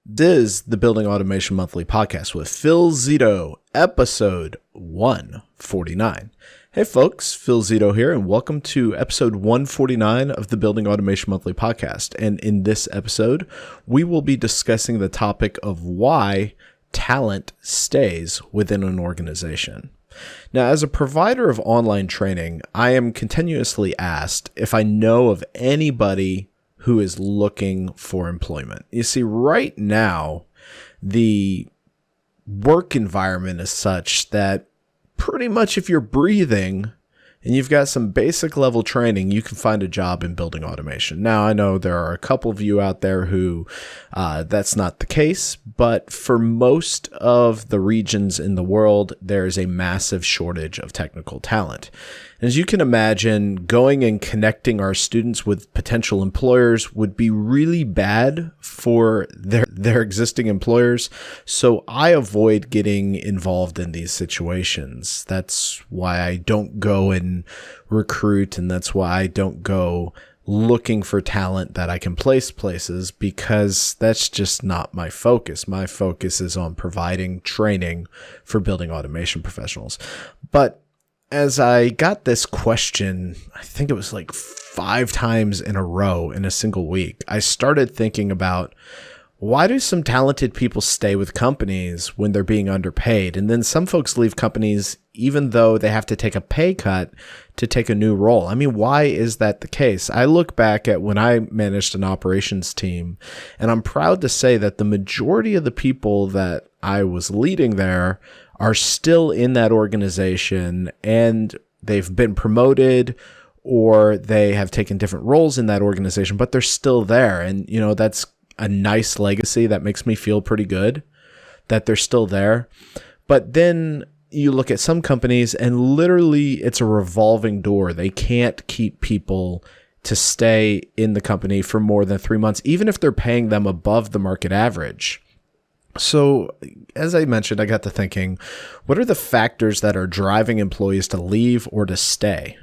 This is the Building Automation Monthly Podcast with Phil Zito, episode 149. Hey folks, Phil Zito here, and welcome to episode 149 of the Building Automation Monthly Podcast. And in this episode, we will be discussing the topic of why talent stays within an organization. Now, as a provider of online training, I am continuously asked if I know of anybody who is looking for employment. You see, right now, the work environment is such that pretty much if you're breathing and you've got some basic level training, you can find a job in building automation. Now, I know there are a couple of you out there who that's not the case, but for most of the regions in the world, there is a massive shortage of technical talent. As you can imagine, going and connecting our students with potential employers would be really bad for their existing employers. So I avoid getting involved in these situations. That's why I don't go and recruit, and that's why I don't go looking for talent that I can place places, because that's just not my focus. My focus is on providing training for building automation professionals. But as I got this question, I think it was like 5 times in a row in a single week, I started thinking about, why do some talented people stay with companies when they're being underpaid? And then some folks leave companies even though they have to take a pay cut to take a new role. I mean, why is that the case? I look back at when I managed an operations team, and I'm proud to say that the majority of the people that I was leading there are still in that organization, and they've been promoted or they have taken different roles in that organization, but they're still there. And, you know, that's a nice legacy that makes me feel pretty good that they're still there. But then you look at some companies and literally it's a revolving door. They can't keep people to stay in the company for more than 3 months, even if they're paying them above the market average. So as I mentioned, I got to thinking, what are the factors that are driving employees to leave or to stay?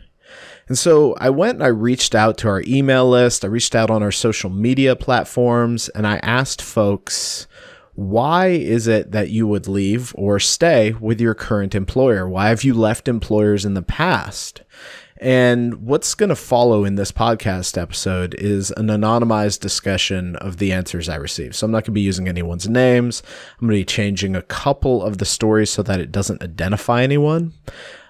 And so I went and I reached out to our email list. I reached out on our social media platforms, and I asked folks, why is it that you would leave or stay with your current employer? Why have you left employers in the past? And what's going to follow in this podcast episode is an anonymized discussion of the answers I received. So I'm not going to be using anyone's names. I'm going to be changing a couple of the stories so that it doesn't identify anyone.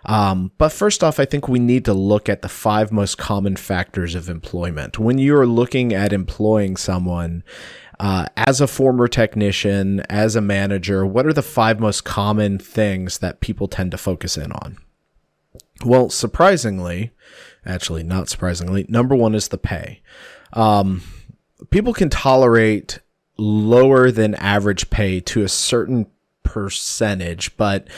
But first off, I think we need to look at the 5 most common factors of employment. When you're looking at employing someone, as a former technician, as a manager, what are the 5 most common things that people tend to focus in on? Well, surprisingly, actually not surprisingly, number 1 is the pay. People can tolerate lower than average pay to a certain percentage, but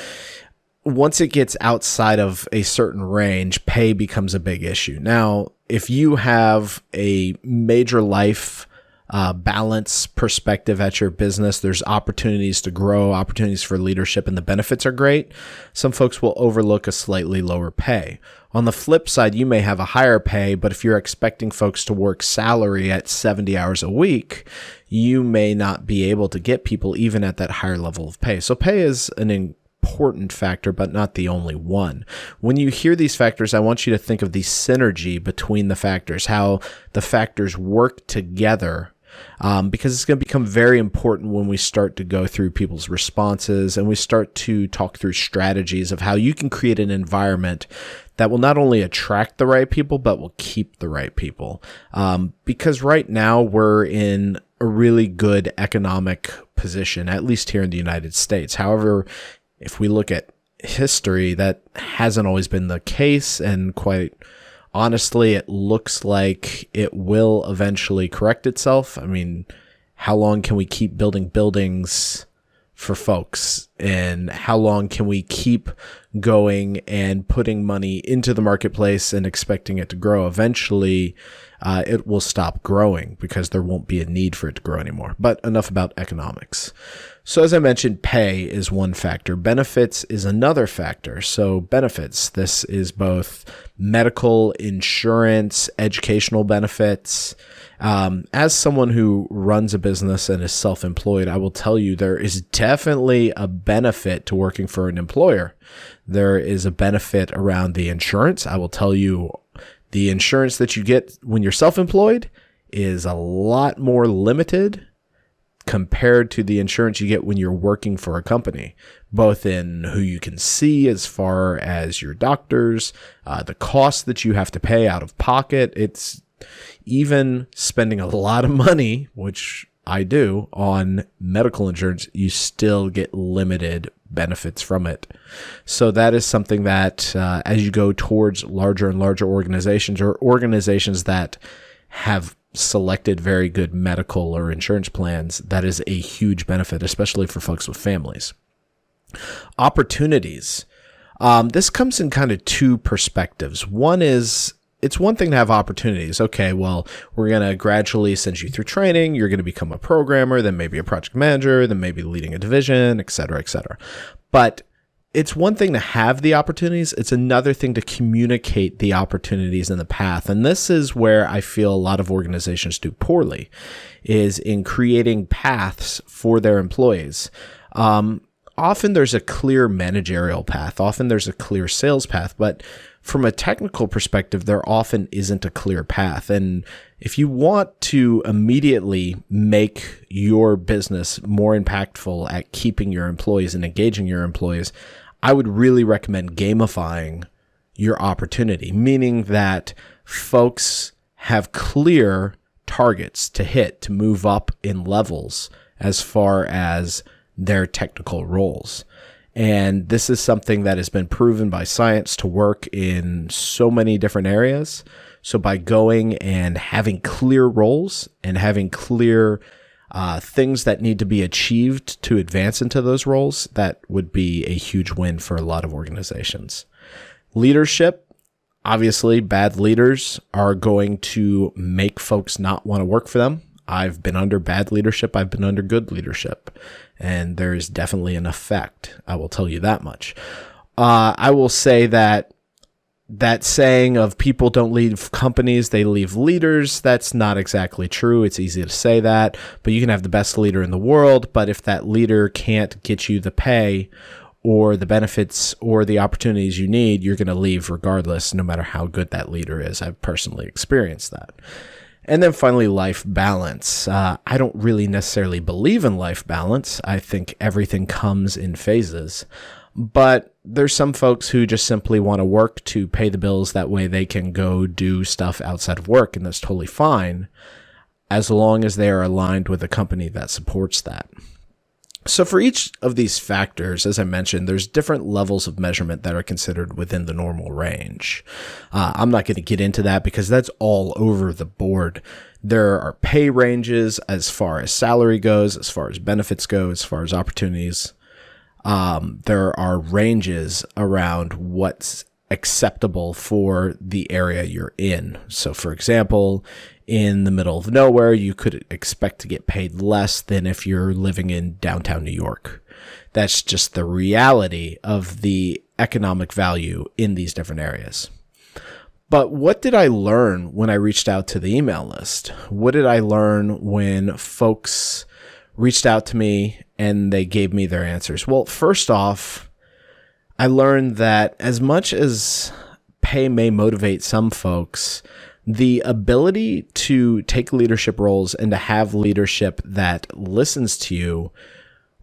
once it gets outside of a certain range, pay becomes a big issue. Now, if you have a major life balance perspective at your business, there's opportunities to grow, opportunities for leadership, and the benefits are great. Some folks will overlook a slightly lower pay. On the flip side, you may have a higher pay, but if you're expecting folks to work salary at 70 hours a week, you may not be able to get people even at that higher level of pay. So pay is an important factor, but not the only one. When you hear these factors, I want you to think of the synergy between the factors, how the factors work together. Because it's going to become very important when we start to go through people's responses and we start to talk through strategies of how you can create an environment that will not only attract the right people, but will keep the right people. Because right now we're in a really good economic position, at least here in the United States. However, if we look at history, that hasn't always been the case, and quite honestly, it looks like it will eventually correct itself. I mean, how long can we keep building buildings for folks? And how long can we keep going and putting money into the marketplace and expecting it to grow. Eventually, it will stop growing because there won't be a need for it to grow anymore. But enough about economics. So as I mentioned, pay is one factor. Benefits is another factor. So benefits, this is both medical, insurance, educational benefits. As someone who runs a business and is self-employed, I will tell you there is definitely a benefit to working for an employer. There is a benefit around the insurance. I will tell you the insurance that you get when you're self-employed is a lot more limited compared to the insurance you get when you're working for a company, both in who you can see as far as your doctors, the cost that you have to pay out of pocket. It's even spending a lot of money, which I do, on medical insurance, you still get limited benefits from it. So that is something that as you go towards larger and larger organizations or organizations that have selected very good medical or insurance plans, that is a huge benefit, especially for folks with families. Opportunities. This comes in kind of two perspectives. One is, it's one thing to have opportunities. Okay, well, we're going to gradually send you through training. You're going to become a programmer, then maybe a project manager, then maybe leading a division, et cetera, et cetera. But it's one thing to have the opportunities. It's another thing to communicate the opportunities in the path. And this is where I feel a lot of organizations do poorly, is in creating paths for their employees. Often there's a clear managerial path. Often there's a clear sales path. But from a technical perspective, there often isn't a clear path. And if you want to immediately make your business more impactful at keeping your employees and engaging your employees, I would really recommend gamifying your opportunity, meaning that folks have clear targets to hit to move up in levels as far as their technical roles. And this is something that has been proven by science to work in so many different areas. So by going and having clear roles and having clear things that need to be achieved to advance into those roles, that would be a huge win for a lot of organizations. Leadership, obviously, bad leaders are going to make folks not want to work for them. I've been under bad leadership. I've been under good leadership. And there's definitely an effect. I will tell you that much. I will say that saying of people don't leave companies, they leave leaders, that's not exactly true. It's easy to say that, but you can have the best leader in the world, but if that leader can't get you the pay or the benefits or the opportunities you need, you're going to leave regardless, no matter how good that leader is. I've personally experienced that. And then finally, life balance. I don't really necessarily believe in life balance. I think everything comes in phases. But there's some folks who just simply want to work to pay the bills. That way they can go do stuff outside of work, and that's totally fine as long as they are aligned with a company that supports that. So for each of these factors, as I mentioned, there's different levels of measurement that are considered within the normal range. I'm not going to get into that because that's all over the board. There are pay ranges as far as salary goes, as far as benefits go, as far as opportunities. There are ranges around what's acceptable for the area you're in. So for example, in the middle of nowhere, you could expect to get paid less than if you're living in downtown New York. That's just the reality of the economic value in these different areas. But what did I learn when I reached out to the email list? What did I learn when folks reached out to me and they gave me their answers? Well, first off, I learned that as much as pay may motivate some folks, the ability to take leadership roles and to have leadership that listens to you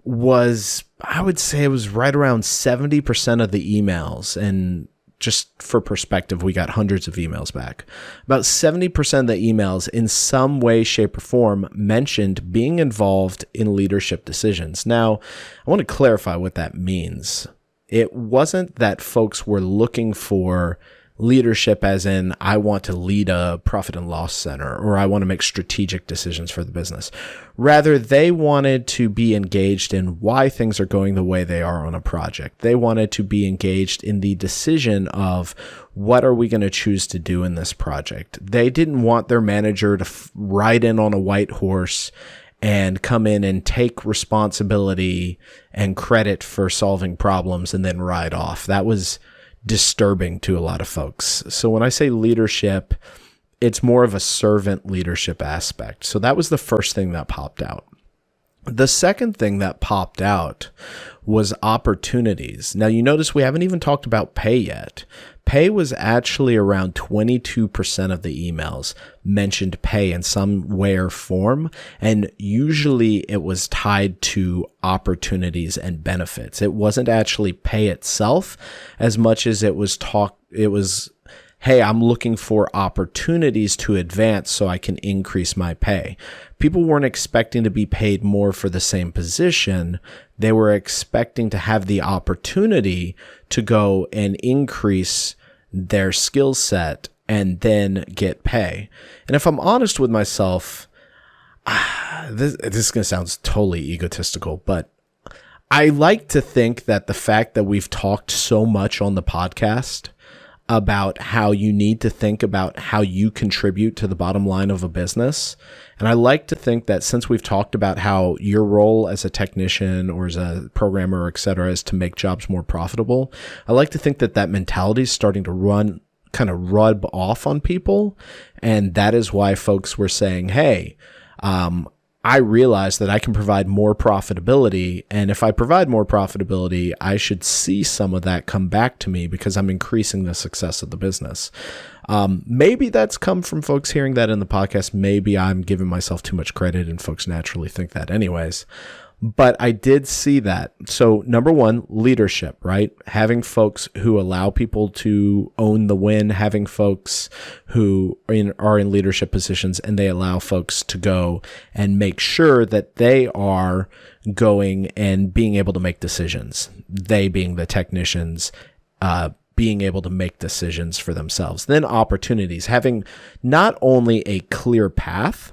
was, I would say it was right around 70% of the emails. And just for perspective, we got hundreds of emails back. About 70% of the emails in some way, shape, or form mentioned being involved in leadership decisions. Now, I want to clarify what that means. It wasn't that folks were looking for leadership as in I want to lead a profit and loss center, or I want to make strategic decisions for the business. Rather, they wanted to be engaged in why things are going the way they are on a project. They wanted to be engaged in the decision of what are we going to choose to do in this project. They didn't want their manager to ride in on a white horse and come in and take responsibility and credit for solving problems and then ride off. That was disturbing to a lot of folks. So when I say leadership, it's more of a servant leadership aspect. So that was the first thing that popped out. The second thing that popped out was opportunities. Now you notice we haven't even talked about pay yet. Pay was actually around 22% of the emails mentioned pay in some way or form. And usually it was tied to opportunities and benefits. It wasn't actually pay itself as much as it was hey, I'm looking for opportunities to advance so I can increase my pay. People weren't expecting to be paid more for the same position. They were expecting to have the opportunity to go and increase their skill set and then get pay. And if I'm honest with myself, this is going to sound totally egotistical, but I like to think that the fact that we've talked so much on the podcast about how you need to think about how you contribute to the bottom line of a business. And I like to think that since we've talked about how your role as a technician or as a programmer, et cetera, is to make jobs more profitable, I like to think that that mentality is starting to rub off on people. And that is why folks were saying, hey, I realize that I can provide more profitability. And if I provide more profitability, I should see some of that come back to me because I'm increasing the success of the business. Maybe that's come from folks hearing that in the podcast. Maybe I'm giving myself too much credit and folks naturally think that anyways. But I did see that. So number one, leadership, right? Having folks who allow people to own the win, having folks who are in leadership positions and they allow folks to go and make sure that they are going and being able to make decisions. They being the technicians, being able to make decisions for themselves. Then opportunities, having not only a clear path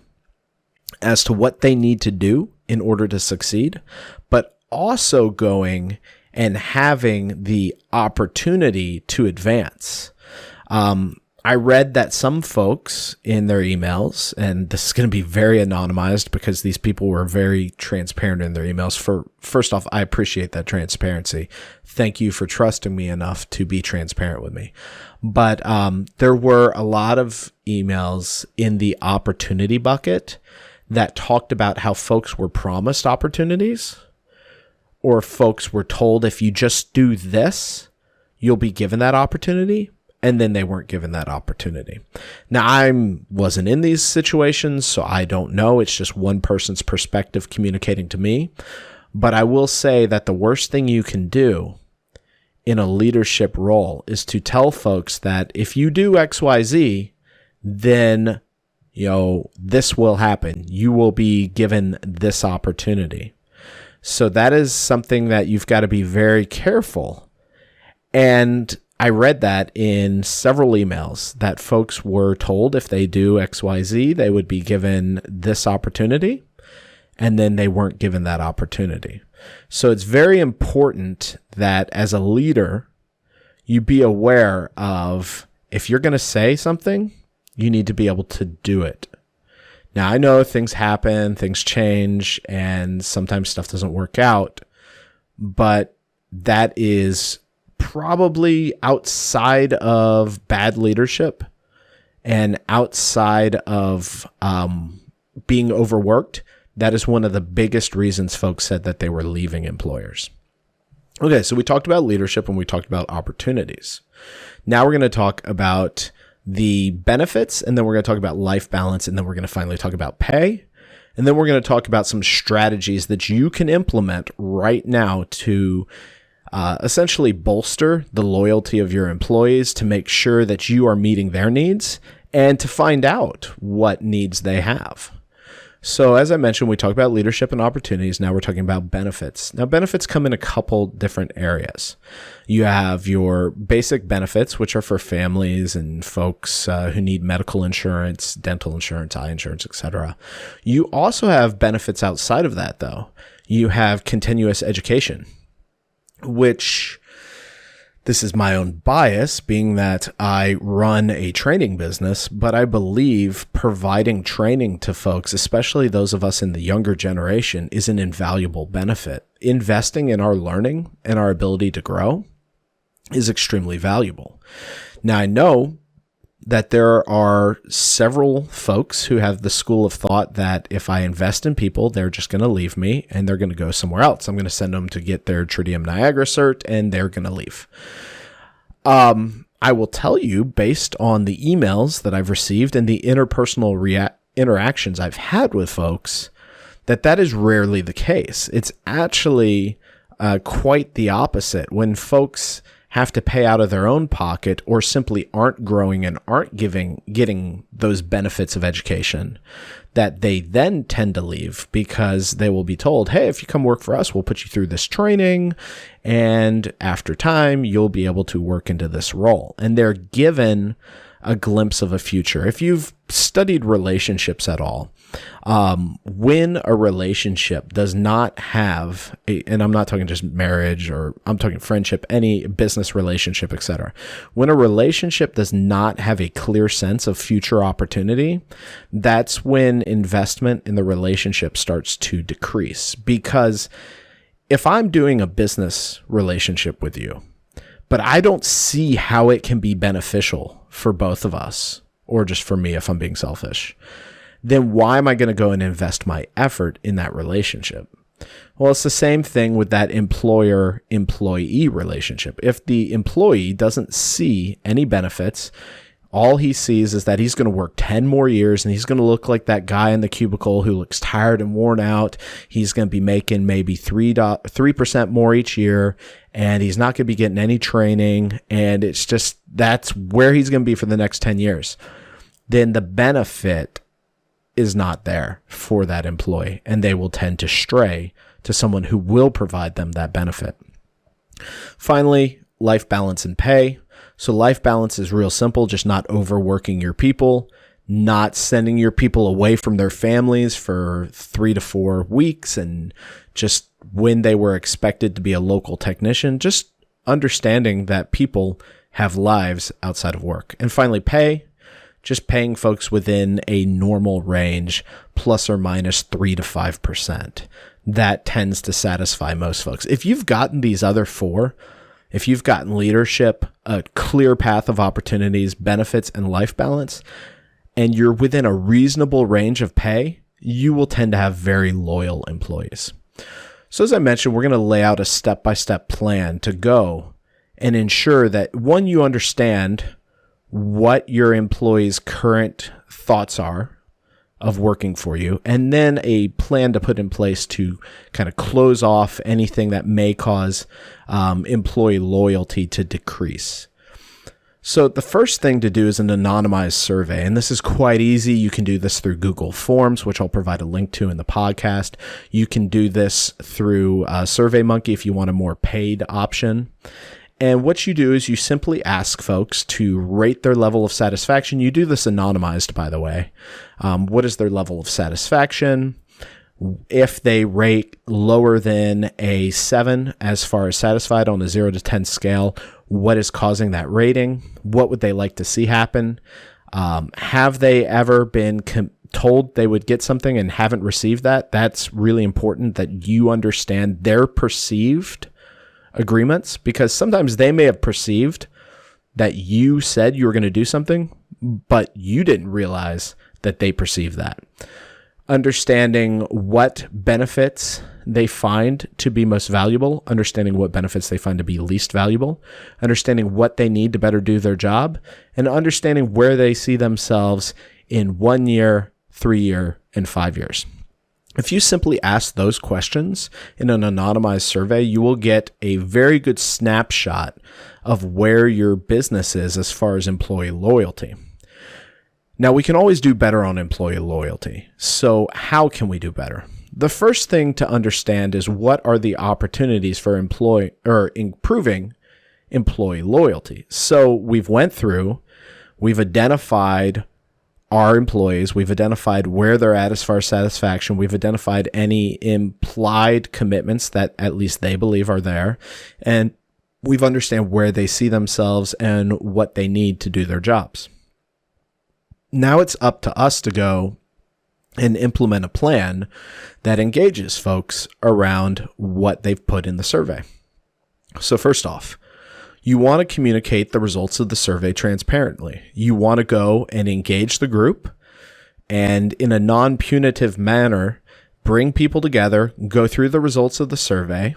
as to what they need to do in order to succeed, but also going and having the opportunity to advance. I read that some folks in their emails, and this is going to be very anonymized because these people were very transparent in their emails. First off, I appreciate that transparency. Thank you for trusting me enough to be transparent with me. But there were a lot of emails in the opportunity bucket that talked about how folks were promised opportunities, or folks were told if you just do this, you'll be given that opportunity, and then they weren't given that opportunity. Now, I wasn't in these situations, so I don't know. It's just one person's perspective communicating to me. But I will say that the worst thing you can do in a leadership role is to tell folks that if you do XYZ, then this will happen. You will be given this opportunity. So that is something that you've got to be very careful. And I read that in several emails that folks were told if they do XYZ, they would be given this opportunity, and then they weren't given that opportunity. So it's very important that as a leader, you be aware of if you're going to say something, you need to be able to do it. Now, I know things happen, things change, and sometimes stuff doesn't work out, but that is probably outside of bad leadership and outside of being overworked. That is one of the biggest reasons folks said that they were leaving employers. Okay, so we talked about leadership and we talked about opportunities. Now we're going to talk about the benefits, and then we're going to talk about life balance, and then we're going to finally talk about pay. And then we're going to talk about some strategies that you can implement right now to essentially bolster the loyalty of your employees, to make sure that you are meeting their needs and to find out what needs they have. So as I mentioned, we talked about leadership and opportunities. Now we're talking about benefits. Now benefits come in a couple different areas. You have your basic benefits, which are for families and folks who need medical insurance, dental insurance, eye insurance, etc. You also have benefits outside of that, though. You have continuous education, which this is my own bias, being that I run a training business, but I believe providing training to folks, especially those of us in the younger generation, is an invaluable benefit. Investing in our learning and our ability to grow is extremely valuable. Now, I know that there are several folks who have the school of thought that if I invest in people, they're just going to leave me and they're going to go somewhere else. I'm going to send them to get their Tritium Niagara cert and they're going to leave. I will tell you, based on the emails that I've received and the interpersonal interactions I've had with folks, that is rarely the case. It's actually quite the opposite. When folks have to pay out of their own pocket or simply aren't growing and aren't getting those benefits of education, that they then tend to leave because they will be told, hey, if you come work for us, we'll put you through this training, and after time, you'll be able to work into this role. And they're given a glimpse of a future. If you've studied relationships at all, when a relationship does not have and I'm not talking just marriage, or I'm talking friendship, any business relationship, etc. When a relationship does not have a clear sense of future opportunity, that's when investment in the relationship starts to decrease. Because if I'm doing a business relationship with you, but I don't see how it can be beneficial for both of us, or just for me if I'm being selfish, then why am I going to go and invest my effort in that relationship? Well, it's the same thing with that employer-employee relationship. If the employee doesn't see any benefits, all he sees is that he's going to work 10 more years and he's going to look like that guy in the cubicle who looks tired and worn out. He's going to be making maybe 3% more each year, and he's not going to be getting any training. And it's just, that's where he's going to be for the next 10 years. Then the benefit is not there for that employee, and they will tend to stray to someone who will provide them that benefit. Finally, life balance and pay. So life balance is real simple, just not overworking your people, not sending your people away from their families for 3 to 4 weeks and just when they were expected to be a local technician, just understanding that people have lives outside of work. And finally, pay. Just paying folks within a normal range, plus or minus 3 to 5%. That tends to satisfy most folks. If you've gotten these other 4, if you've gotten leadership, a clear path of opportunities, benefits, and life balance, and you're within a reasonable range of pay, you will tend to have very loyal employees. So as I mentioned, we're going to lay out a step-by-step plan to go and ensure that, one, you understand what your employees' current thoughts are of working for you, and then a plan to put in place to kind of close off anything that may cause employee loyalty to decrease. So the first thing to do is an anonymized survey, and this is quite easy. You can do this through Google Forms, which I'll provide a link to in the podcast. You can do this through SurveyMonkey if you want a more paid option. And what you do is you simply ask folks to rate their level of satisfaction. You do this anonymized, by the way. What is their level of satisfaction? If they rate lower than a 7 as far as satisfied on a 0 to 10 scale, what is causing that rating? What would they like to see happen? Have they ever been told they would get something and haven't received that? That's really important that you understand their perceived agreements, because sometimes they may have perceived that you said you were going to do something, but you didn't realize that they perceived that. Understanding what benefits they find to be most valuable, understanding what benefits they find to be least valuable, understanding what they need to better do their job, and understanding where they see themselves in 1 year, 3 year, and 5 years. If you simply ask those questions in an anonymized survey, you will get a very good snapshot of where your business is as far as employee loyalty. Now, we can always do better on employee loyalty. So how can we do better? The first thing to understand is what are the opportunities for improving employee loyalty. So we've identified our employees, we've identified where they're at as far as satisfaction, we've identified any implied commitments that at least they believe are there, and we've understand where they see themselves and what they need to do their jobs. Now it's up to us to go and implement a plan that engages folks around what they've put in the survey. So first off, you want to communicate the results of the survey transparently. You want to go and engage the group and in a non-punitive manner, bring people together, go through the results of the survey,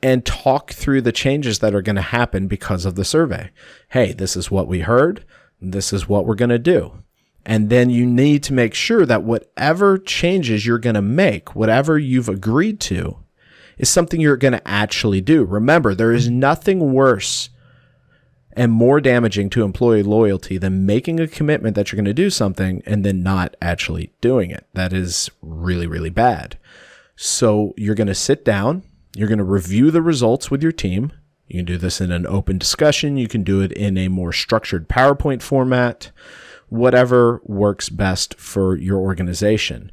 and talk through the changes that are going to happen because of the survey. Hey, this is what we heard. This is what we're going to do. And then you need to make sure that whatever changes you're going to make, whatever you've agreed to, is something you're going to actually do. Remember, there is nothing worse and more damaging to employee loyalty than making a commitment that you're going to do something and then not actually doing it. That is really, really bad. So you're going to sit down, you're going to review the results with your team. You can do this in an open discussion. You can do it in a more structured PowerPoint format. Whatever works best for your organization.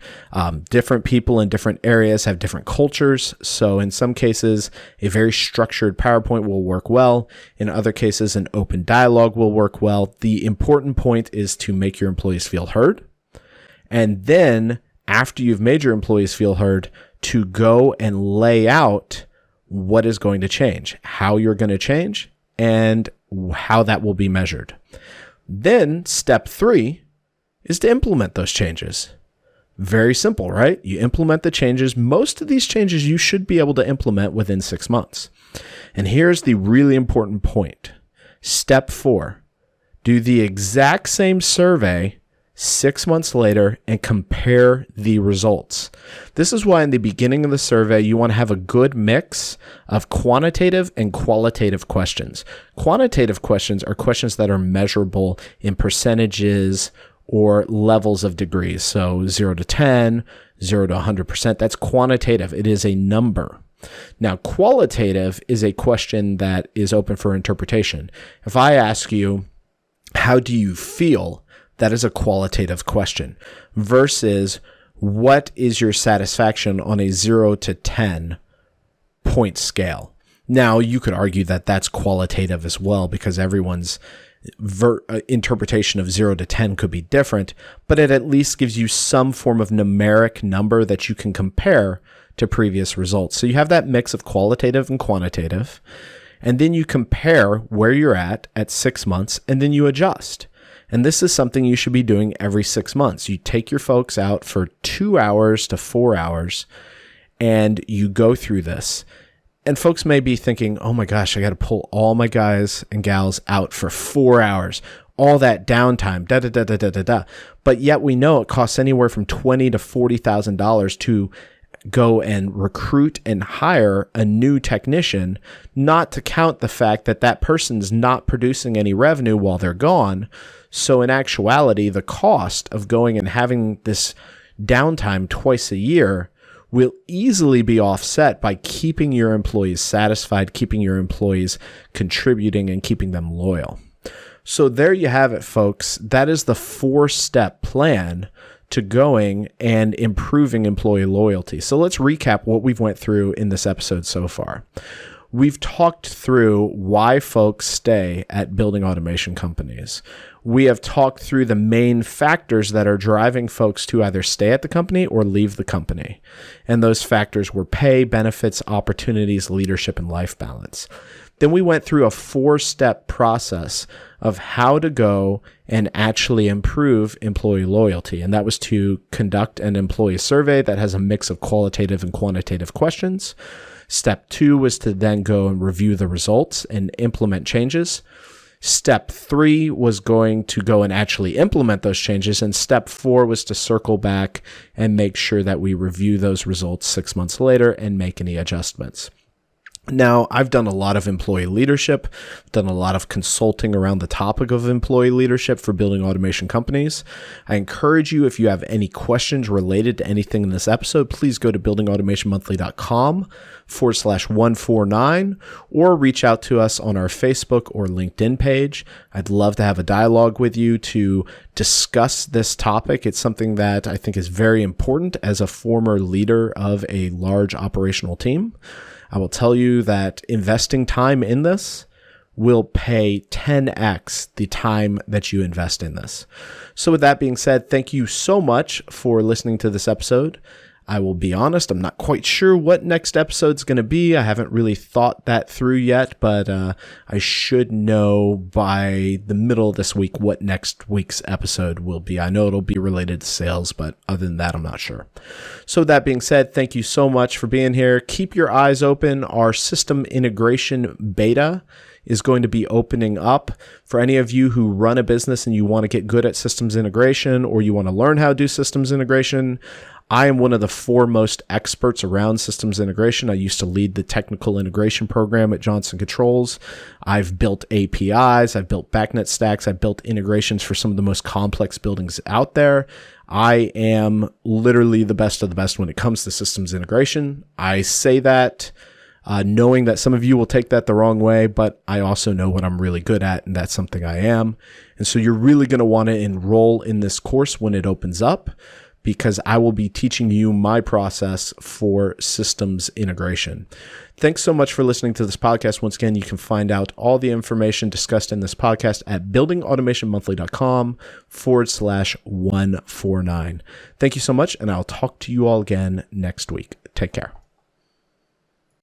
Different people in different areas have different cultures. So in some cases, a very structured PowerPoint will work well. In other cases, an open dialogue will work well. The important point is to make your employees feel heard. And then after you've made your employees feel heard, to go and lay out what is going to change, how you're going to change, and how that will be measured. Then step 3 is to implement those changes. Very simple, right? You implement the changes. Most of these changes you should be able to implement within 6 months. And here's the really important point. Step 4, do the exact same survey 6 months later and compare the results. This is why in the beginning of the survey, you want to have a good mix of quantitative and qualitative questions. Quantitative questions are questions that are measurable in percentages or levels of degrees. So 0 to 10, 0 to 100%. That's quantitative. It is a number. Now, qualitative is a question that is open for interpretation. If I ask you, how do you feel? That is a qualitative question versus what is your satisfaction on a 0 to 10 point scale. Now, you could argue that that's qualitative as well because everyone's interpretation of 0 to 10 could be different, but it at least gives you some form of numeric number that you can compare to previous results. So you have that mix of qualitative and quantitative, and then you compare where you're at 6 months, and then you adjust. And this is something you should be doing every 6 months. You take your folks out for 2 hours to 4 hours and you go through this. And folks may be thinking, oh my gosh, I got to pull all my guys and gals out for 4 hours, all that downtime, da. But yet we know it costs anywhere from $20,000 to $40,000 to go and recruit and hire a new technician, not to count the fact that that person's not producing any revenue while they're gone. So in actuality, the cost of going and having this downtime twice a year will easily be offset by keeping your employees satisfied, keeping your employees contributing, and keeping them loyal. So there you have it, folks. That is the 4-step plan to going and improving employee loyalty. So let's recap what we've went through in this episode so far. We've talked through why folks stay at building automation companies. We have talked through the main factors that are driving folks to either stay at the company or leave the company. And those factors were pay, benefits, opportunities, leadership, and life balance. Then we went through a 4-step process of how to go and actually improve employee loyalty. And that was to conduct an employee survey that has a mix of qualitative and quantitative questions. Step 2 was to then go and review the results and implement changes. Step 3 was going to go and actually implement those changes. And step 4 was to circle back and make sure that we review those results 6 months later and make any adjustments. Now, I've done a lot of employee leadership, done a lot of consulting around the topic of employee leadership for building automation companies. I encourage you, if you have any questions related to anything in this episode, please go to buildingautomationmonthly.com/149 or reach out to us on our Facebook or LinkedIn page. I'd love to have a dialogue with you to discuss this topic. It's something that I think is very important as a former leader of a large operational team. I will tell you that investing time in this will pay 10x the time that you invest in this. So with that being said, thank you so much for listening to this episode. I will be honest, I'm not quite sure what next episode's going to be. I haven't really thought that through yet, but I should know by the middle of this week what next week's episode will be. I know it'll be related to sales, but other than that, I'm not sure. So that being said, thank you so much for being here. Keep your eyes open. Our system integration beta is going to be opening up for any of you who run a business and you want to get good at systems integration, or you want to learn how to do systems integration. I am one of the foremost experts around systems integration. I used to lead the technical integration program at Johnson Controls. I've built APIs, I've built backnet stacks, I've built integrations for some of the most complex buildings out there. I am literally the best of the best when it comes to systems integration. I say that knowing that some of you will take that the wrong way, but I also know what I'm really good at, and that's something I am. And so you're really going to want to enroll in this course when it opens up, because I will be teaching you my process for systems integration. Thanks so much for listening to this podcast. Once again, you can find out all the information discussed in this podcast at buildingautomationmonthly.com/149. Thank you so much, and I'll talk to you all again next week. Take care.